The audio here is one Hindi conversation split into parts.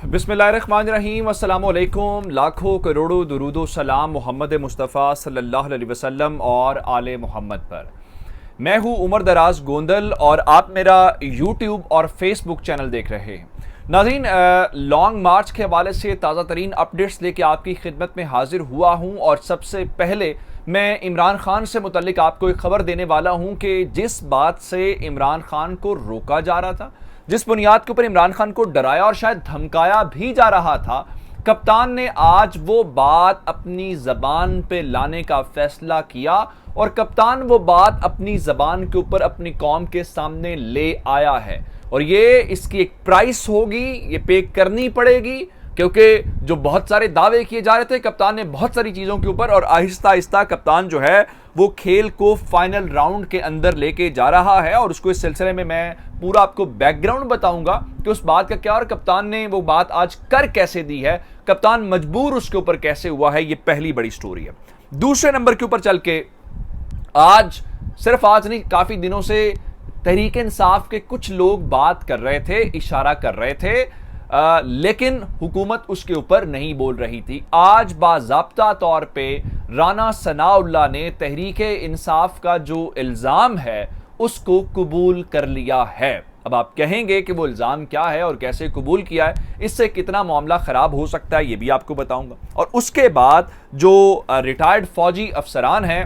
बिस्मिल्लाहिर्रहमानिर्रहीम, अस्सलामुअलैकुम। लाखों करोड़ों दुरूदो सलाम मोहम्मद मुस्तफ़ा सल्लल्लाहु अलैहि वसल्लम और आले मोहम्मद पर। मैं हूँ उमर दराज गोंदल और आप मेरा यूट्यूब और फेसबुक चैनल देख रहे हैं। नाज़रीन, लॉन्ग मार्च के हवाले से ताज़ा तरीन अपडेट्स लेके आपकी खिदमत में हाजिर हुआ हूँ और सबसे पहले मैं इमरान खान से मुतल्लिक आपको एक खबर देने वाला हूँ कि जिस बात से इमरान खान को रोका जा रहा था, जिस बुनियाद के ऊपर इमरान खान को डराया और शायद धमकाया भी जा रहा था, कप्तान ने आज वो बात अपनी जबान पे लाने का फैसला किया और कप्तान वो बात अपनी जबान के ऊपर अपनी कौम के सामने ले आया है। और ये इसकी एक प्राइस होगी, ये पे करनी पड़ेगी, क्योंकि जो बहुत सारे दावे किए जा रहे थे कप्तान ने बहुत सारी चीज़ों के ऊपर, और आहिस्ता आहिस्ता कप्तान जो है वो खेल को फाइनल राउंड के अंदर लेके जा रहा है। और उसको इस सिलसिले में मैं पूरा आपको बैकग्राउंड बताऊंगा कि उस बात का क्या और कप्तान ने वो बात आज कर कैसे दी है, कप्तान मजबूर उसके ऊपर कैसे हुआ है। ये पहली बड़ी स्टोरी है। दूसरे नंबर के ऊपर चल के आज, सिर्फ आज नहीं, काफ़ी दिनों से तहरीक इंसाफ के कुछ लोग बात कर रहे थे, इशारा कर रहे थे, लेकिन हुकूमत उसके ऊपर नहीं बोल रही थी। आज बाज़ाब्ता तौर पे राना सनाउल्लाह ने तहरीक इंसाफ का जो इल्ज़ाम है उसको कबूल कर लिया है। अब आप कहेंगे कि वो इल्ज़ाम क्या है और कैसे कबूल किया है, इससे कितना मामला ख़राब हो सकता है, ये भी आपको बताऊंगा। और उसके बाद जो रिटायर्ड फौजी अफसरान हैं,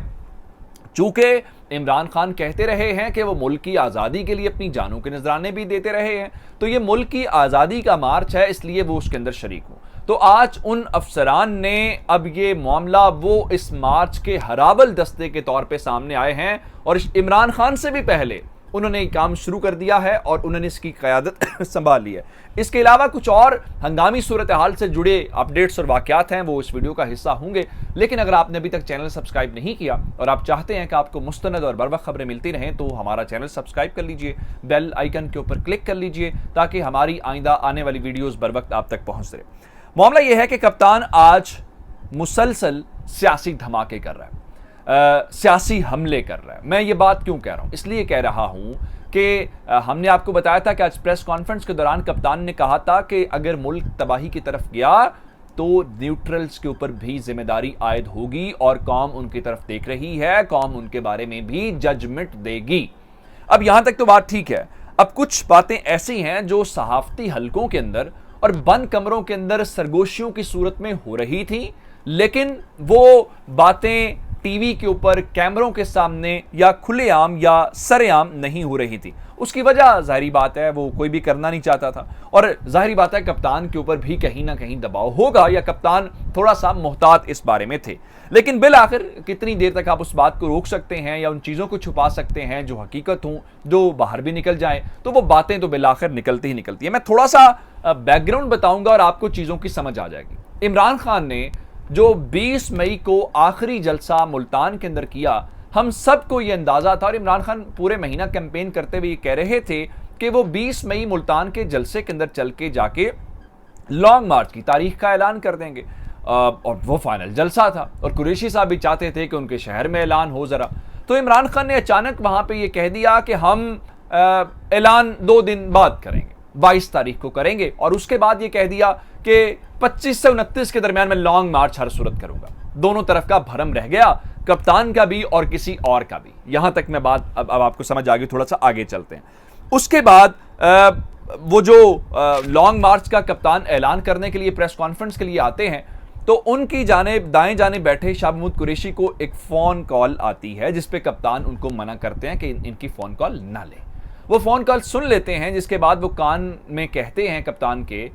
चूंकि इमरान खान कहते रहे हैं कि वो मुल्क की आज़ादी के लिए अपनी जानों के नजराने भी देते रहे हैं, तो ये मुल्क की आज़ादी का मार्च है, इसलिए वो उसके अंदर शरीक हो। तो आज उन अफसरान ने अब ये मामला वो इस मार्च के हराबल दस्ते के तौर पे सामने आए हैं और इमरान खान से भी पहले उन्होंने काम शुरू कर दिया है और उन्होंने इसकी क़यादत संभाल ली है। इसके अलावा कुछ और हंगामी सूरत हाल से जुड़े अपडेट्स और वाक़यात हैं, वो इस वीडियो का हिस्सा होंगे। लेकिन अगर आपने अभी तक चैनल सब्सक्राइब नहीं किया और आप चाहते हैं कि आपको मुस्तनद और बरवक्त खबरें मिलती रहें, तो हमारा चैनल सब्सक्राइब कर लीजिए, बेल आइकन के ऊपर क्लिक कर लीजिए, ताकि हमारी आइंदा आने वाली वीडियोज़ बर वक्त आप तक पहुँच रहे। मामला यह है कि कप्तान आज मुसलसल सियासी धमाके कर रहा है, सियासी हमले कर रहा है। मैं ये बात क्यों कह रहा हूँ? इसलिए कह रहा हूँ कि हमने आपको बताया था कि आज प्रेस कॉन्फ्रेंस के दौरान कप्तान ने कहा था कि अगर मुल्क तबाही की तरफ गया तो न्यूट्रल्स के ऊपर भी जिम्मेदारी आयद होगी और कौम उनकी तरफ देख रही है, कौम उनके बारे में भी जजमेंट देगी। अब यहां तक तो बात ठीक है। अब कुछ बातें ऐसी हैं जो सहाफती हलकों के अंदर और बंद कमरों के अंदर सरगोशियों की सूरत में हो रही थी, लेकिन वो बातें टीवी के ऊपर कैमरों के सामने या खुलेआम या सरेआम नहीं हो रही थी। उसकी वजह जाहिर बात है वो कोई भी करना नहीं चाहता था, और जाहिर बात है कप्तान के ऊपर भी कहीं ना कहीं दबाव होगा या कप्तान थोड़ा सा मोहतात इस बारे में थे। लेकिन बिल आखिर कितनी देर तक आप उस बात को रोक सकते हैं या उन चीज़ों को छुपा सकते हैं जो हकीकत हों, जो बाहर भी निकल जाए, तो वो बातें तो बिल आखिर निकलती ही निकलती है। मैं थोड़ा सा बैकग्राउंड बताऊंगा और आपको चीज़ों की समझ आ जाएगी। इमरान खान ने जो 20 मई को आखिरी जलसा मुल्तान के अंदर किया, हम सबको यह अंदाजा था, और इमरान खान पूरे महीना कैंपेन करते हुए ये कह रहे थे कि वो 20 मई मुल्तान के जलसे के अंदर चल के जाके लॉन्ग मार्च की तारीख का ऐलान कर देंगे। और वो फाइनल जलसा था और कुरैशी साहब भी चाहते थे कि उनके शहर में ऐलान हो जरा। तो इमरान खान ने अचानक वहां पे ये कह दिया कि हम ऐलान 2 दिन बाद करेंगे, 22 तारीख को करेंगे, और उसके बाद ये कह दिया कि 25 से 29 के दरमियान मैं लॉन्ग मार्च हर सूरत करूंगा। दोनों तरफ का भरम रह गया, कप्तान का भी और किसी और का भी। यहां तक मैं बात अब आपको समझ आ गई, थोड़ा सा आगे चलते हैं। उसके बाद वो जो लॉन्ग मार्च का कप्तान ऐलान करने के लिए प्रेस कॉन्फ्रेंस के लिए आते हैं, तो उनकी जानिब दाएं जाने बैठे शाह महमूद कुरैशी को एक फोन कॉल आती है जिसपे कप्तान उनको मना करते हैं कि इनकी फोन कॉल ना ले। वो फोन कॉल सुन लेते हैं, जिसके बाद वो कान में कहते हैं कप्तान के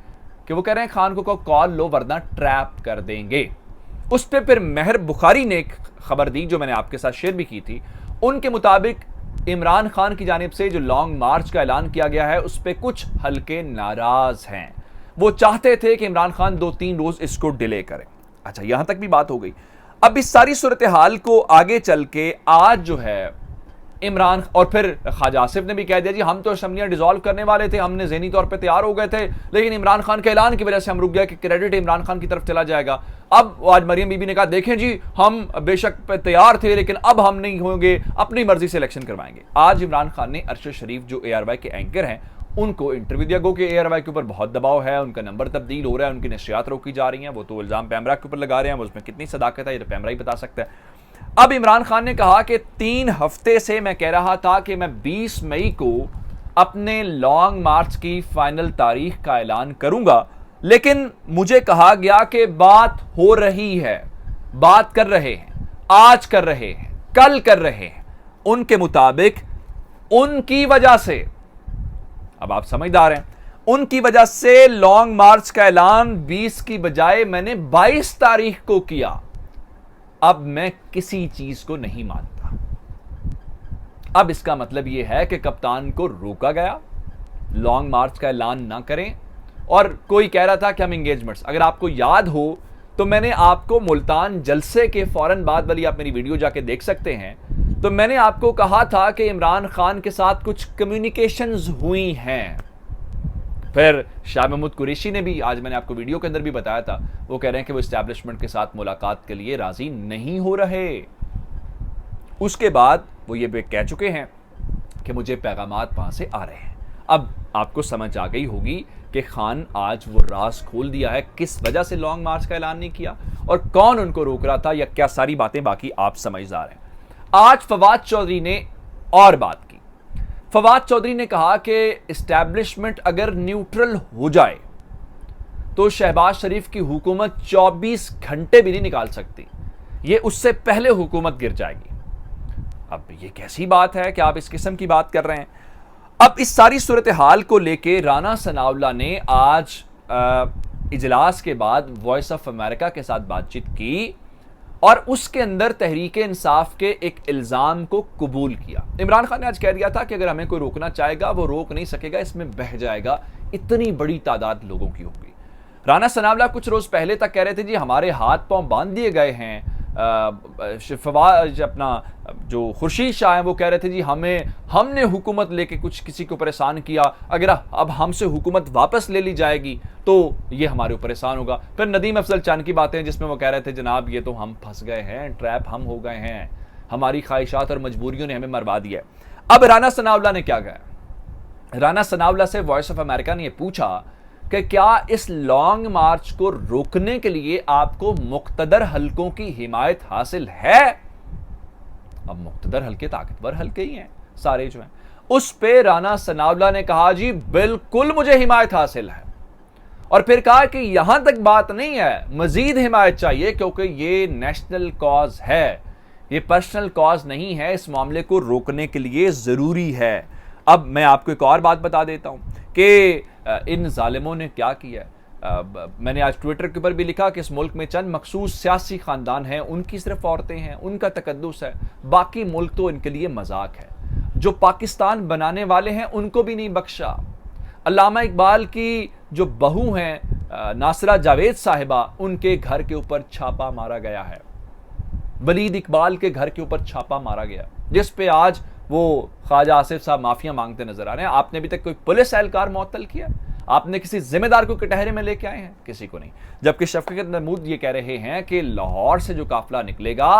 कि वो कह रहे हैं खान को कॉल लो वरना ट्रैप कर देंगे। उस पर फिर महर बुखारी ने एक खबर दी जो मैंने आपके साथ शेयर भी की थी। उनके मुताबिक इमरान खान की जानिब से जो लॉन्ग मार्च का ऐलान किया गया है उस पर कुछ हल्के नाराज हैं। वो चाहते थे कि इमरान खान 2-3 रोज इसको डिले करें। अच्छा, यहां तक भी बात हो गई। अब इस सारी सूरत हाल को आगे चल के आज जो है इमरान, और फिर ख्वाजा आसिफ ने भी कह दिया जी हम तो असम्बलियां डिसॉल्व करने वाले थे, हमने ज़हनी तौर पे तैयार हो गए थे, लेकिन इमरान खान के ऐलान की वजह से हम रुक गए कि क्रेडिट इमरान खान की तरफ चला जाएगा। अब आज मरियम बीबी ने कहा देखें जी हम बेशक तैयार थे लेकिन अब हम नहीं होंगे, अपनी मर्जी से इलेक्शन करवाएंगे। आज इमरान खान ने अरशद शरीफ जो ARY के एंकर हैं उनको इंटरव्यू दिया। गो कि ARY के ऊपर बहुत दबाव है, उनका नंबर तब्दील हो रहा है, उनकी नशरियात रोकी जा रही हैं। वो तो इल्ज़ाम पैमरा के ऊपर लगा रहे हैं, उसमें कितनी सदाकत है ये तो पैमरा ही बता सकता है। अब इमरान खान ने कहा कि 3 हफ्ते से मैं कह रहा था कि मैं 20 मई को अपने लॉन्ग मार्च की फाइनल तारीख का ऐलान करूंगा, लेकिन मुझे कहा गया कि बात हो रही है, बात कर रहे हैं, आज कर रहे हैं, कल कर रहे हैं। उनके मुताबिक उनकी वजह से, अब आप समझदार हैं, उनकी वजह से लॉन्ग मार्च का ऐलान 20 की बजाय मैंने 22 तारीख को किया। अब मैं किसी चीज को नहीं मानता। अब इसका मतलब यह है कि कप्तान को रोका गया लॉन्ग मार्च का ऐलान ना करें, और कोई कह रहा था कि हम एंगेजमेंट्स, अगर आपको याद हो तो मैंने आपको मुल्तान जलसे के फौरन बाद वाली आप मेरी वीडियो जाके देख सकते हैं, तो मैंने आपको कहा था कि इमरान खान के साथ कुछ कम्युनिकेशंस हुई हैं। फिर शाह महमूद कुरैशी ने भी, आज मैंने आपको वीडियो के अंदर भी बताया था, वो कह रहे हैं कि वो एस्टैब्लिशमेंट के साथ मुलाकात के लिए राजी नहीं हो रहे। उसके बाद वो ये भी कह चुके हैं कि मुझे पैगामात वहां से आ रहे हैं। अब आपको समझ आ गई होगी कि खान आज वो राज खोल दिया है, किस वजह से लॉन्ग मार्च का ऐलान नहीं किया और कौन उनको रोक रहा था, या क्या सारी बातें बाकी आप समझदार हैं। आज फवाद चौधरी ने और बात की। फवाद चौधरी ने कहा कि एस्टैब्लिशमेंट अगर न्यूट्रल हो जाए तो शहबाज शरीफ की हुकूमत 24 घंटे भी नहीं निकाल सकती, ये उससे पहले हुकूमत गिर जाएगी। अब ये कैसी बात है कि आप इस किस्म की बात कर रहे हैं। अब इस सारी सूरत हाल को लेके राना सनाउल्लाह ने आज इजलास के बाद वॉइस ऑफ अमेरिका के साथ बातचीत की और उसके अंदर तहरीक इंसाफ के एक इल्ज़ाम को कबूल किया। इमरान खान ने आज कह दिया था कि अगर हमें कोई रोकना चाहेगा वो रोक नहीं सकेगा, इसमें बह जाएगा, इतनी बड़ी तादाद लोगों की होगी। राना सनाउल्लाह कुछ रोज पहले तक कह रहे थे जी हमारे हाथ पांव बांध दिए गए हैं। अपना जो खुर्शीद शाह हैं वो कह रहे थे जी हमने हुकूमत लेके कुछ किसी को परेशान किया, अगर अब हमसे हुकूमत वापस ले ली जाएगी तो ये हमारे ऊपर एहसान होगा। फिर नदीम अफजल चांद की बातें जिसमें वो कह रहे थे जनाब ये तो हम फंस गए हैं, ट्रैप हम हो गए हैं, हमारी ख्वाहिशात और मजबूरियों ने हमें मरवा दिया। अब राना सनाउल्लाह ने क्या कहा? राना सनाउल्लाह से वॉइस ऑफ अमेरिका ने यह पूछा कि क्या इस लॉन्ग मार्च को रोकने के लिए आपको मुक्तदर हलकों की हिमायत हासिल है? अब मुक्तदर हलके ताकतवर हलके ही हैं सारे जो हैं। उस पे राना सनाउल्लाह ने कहा जी बिल्कुल मुझे हिमायत हासिल है, और फिर कहा कि यहां तक बात नहीं है, मजीद हिमायत चाहिए क्योंकि ये नेशनल कॉज है, ये पर्सनल कॉज नहीं है, इस मामले को रोकने के लिए जरूरी है। अब मैं आपको एक और बात बता देता हूं कि इन जालिमों ने क्या किया। मैंने आज ट्विटर के ऊपर भी लिखा कि इस मुल्क में चंद मखसूस सियासी खानदान हैं, उनकी सिर्फ औरतें हैं, उनका तकद्दुस है, बाकी मुल्क तो इनके लिए मजाक है। जो पाकिस्तान बनाने वाले हैं उनको भी नहीं बख्शा। अल्लामा इकबाल की जो बहू हैं नासिरा जावेद साहिबा, उनके घर के ऊपर छापा मारा गया है। वलीद इकबाल के घर के ऊपर छापा मारा गया, जिस पे आज वो ख्वाजा आसिफ साहब माफिया मांगते नजर आ रहे हैं। आपने अभी तक कोई पुलिस एहलकार मुअत्तल किया? आपने किसी जिम्मेदार को कटहरे में लेके आए हैं? किसी को नहीं। जबकि शफकत महमूद ये कह रहे हैं कि लाहौर से जो काफिला निकलेगा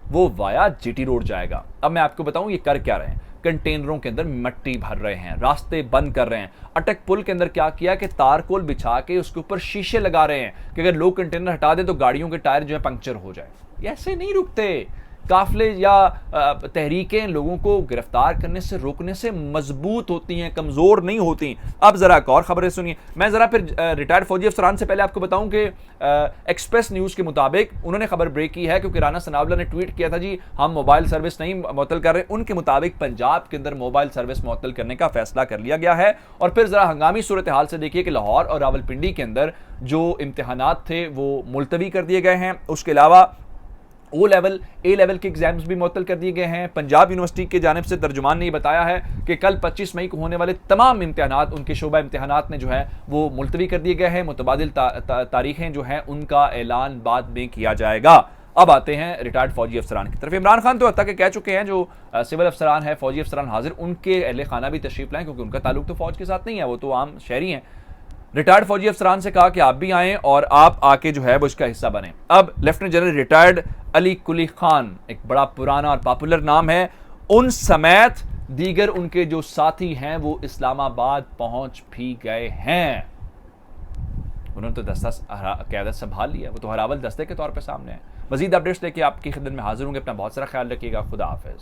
वो वाया जीटी रोड जाएगा। अब मैं आपको बताऊं ये कर क्या रहे हैं। कंटेनरों के अंदर मिट्टी भर रहे हैं, रास्ते बंद कर रहे हैं। अटक पुल के अंदर क्या किया कि तारकोल बिछा के उसके ऊपर शीशे लगा रहे हैं कि अगर लोग कंटेनर हटा दें तो गाड़ियों के टायर जो है पंक्चर हो जाए। ऐसे नहीं रुकते काफिले या तहरीकें लोगों को गिरफ्तार करने से रोकने से मजबूत होती हैं, कमजोर नहीं होती। अब जरा एक और खबरें सुनिए। मैं जरा फिर रिटायर्ड फौजी अफसरान से पहले आपको बताऊं कि एक्सप्रेस न्यूज के मुताबिक उन्होंने खबर ब्रेक की है क्योंकि राना सनाउल्लाह ने ट्वीट किया था जी हम मोबाइल सर्विस नहीं मुअत्तल कर रहे। उनके मुताबिक पंजाब के अंदर मोबाइल सर्विस मुअत्तल करने का फैसला कर लिया गया है। और फिर जरा हंगामी सूरत हाल से देखिए कि लाहौर और रावलपिंडी के अंदर जो इम्तिहानात थे वो मुलतवी कर दिए गए हैं। उसके अलावा ओ लेवल ए लेवल के एग्जाम्स भी मुअत्तल कर दिए गए हैं। पंजाब यूनिवर्सिटी की जानिब से तर्जुमान ने बताया है कि कल 25 मई को होने वाले तमाम इम्तिहानात, उनके शोबा इम्तिहानात ने जो है वो मुलतवी कर दिए गए हैं। मुतबादिल तारीखें जो हैं उनका ऐलान बाद में किया जाएगा। अब आते हैं रिटायर्ड फौजी अफसरान की तरफ। इमरान खान तो हत्ता के कह चुके हैं जो सिविल अफसरान है, फौजी अफसरान हाजिर, उनके अहले खाना भी तशरीफ लाएं क्योंकि उनका ताल्लुक तो फौज के साथ नहीं है, वो तो आम शहरी हैं। रिटायर्ड फौजी अफसरान से कहा कि आप भी आएं और आप आके जो है वो इसका हिस्सा बने। अब lieutenant general retired Ali Quli Khan, एक बड़ा पुराना और पॉपुलर नाम है, उन समेत दीगर उनके जो साथी हैं वो इस्लामाबाद पहुंच भी गए हैं। उन्होंने तो दस्ता क़यादत संभाल लिया, वो तो हरावल दस्ते के तौर पे सामने है। मजीद अपडेट्स लेके आपकी खिदमत में हाजिर होंगे। अपना बहुत सारा ख्याल रखिएगा। खुदा हाफिज़।